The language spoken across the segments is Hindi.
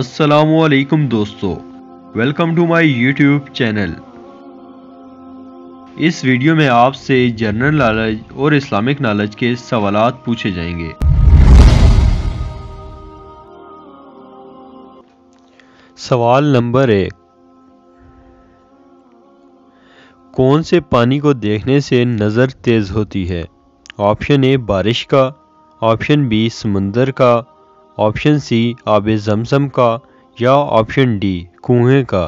अस्सलामुअलैकुम दोस्तों, welcome to my YouTube channel. इस वीडियो में आपसे जनरल नॉलेज और इस्लामिक नॉलेज के सवालात पूछे जाएंगे। सवाल नंबर 1, कौन से पानी को देखने से नज़र तेज़ होती है? ऑप्शन ए बारिश का, ऑप्शन बी समुंदर का, ऑप्शन सी आबे ज़मज़म का या ऑप्शन डी कुएं का।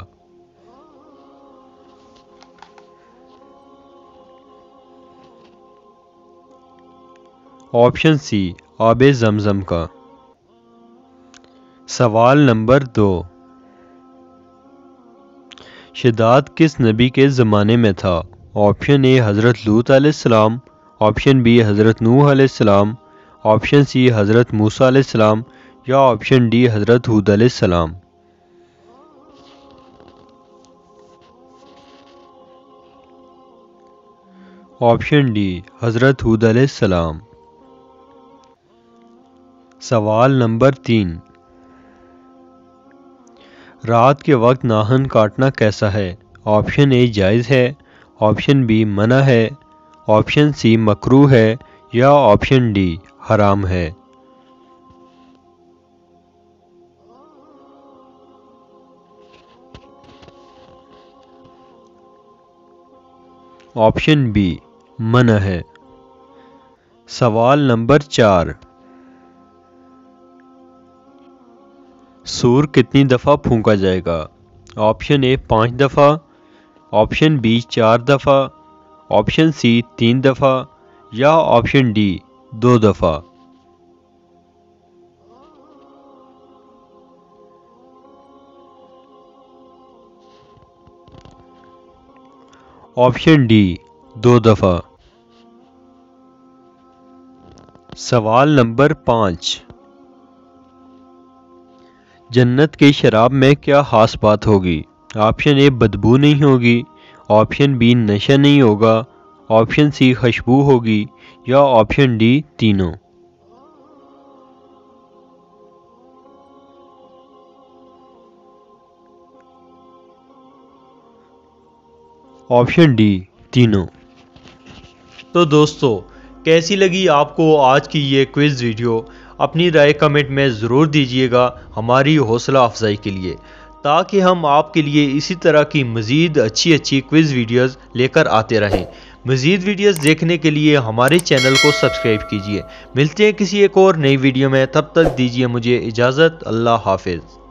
ऑप्शन सी आबे ज़मज़म का। सवाल नंबर 2, शदाद किस नबी के ज़माने में था? ऑप्शन ए हज़रत लूत अलैहिस्सलाम, ऑप्शन बी हज़रत नूह अलैहिस्सलाम, ऑप्शन सी हज़रत मूसा अलैहिस्सलाम या ऑप्शन डी हज़रत हूद अलैहिस्सलाम। ऑप्शन डी हज़रत हूद अलैहिस्सलाम। सवाल नंबर 3, रात के वक्त नाखून काटना कैसा है? ऑप्शन ए जायज़ है, ऑप्शन बी मना है, ऑप्शन सी मकरूह है या ऑप्शन डी हराम है। ऑप्शन बी मना है। सवाल नंबर 4, सूर कितनी दफ़ा फूंका जाएगा? ऑप्शन ए 5 दफ़ा, ऑप्शन बी 4 दफ़ा, ऑप्शन सी 3 दफ़ा या ऑप्शन डी 2 दफ़ा। ऑप्शन डी 2 दफ़ा। सवाल नंबर 5, जन्नत की शराब में क्या खास बात होगी? ऑप्शन ए बदबू नहीं होगी, ऑप्शन बी नशा नहीं होगा, ऑप्शन सी खुशबू होगी या ऑप्शन डी तीनों। ऑप्शन डी तीनों। तो दोस्तों, कैसी लगी आपको आज की ये क्विज़ वीडियो? अपनी राय कमेंट में ज़रूर दीजिएगा हमारी हौसला अफजाई के लिए, ताकि हम आपके लिए इसी तरह की मज़ीद अच्छी क्विज़ वीडियोज़ लेकर आते रहें। मज़ीद वीडियोज़ देखने के लिए हमारे चैनल को सब्सक्राइब कीजिए। मिलते हैं किसी एक और नई वीडियो में, तब तक दीजिए मुझे इजाज़त। अल्लाह हाफिज़।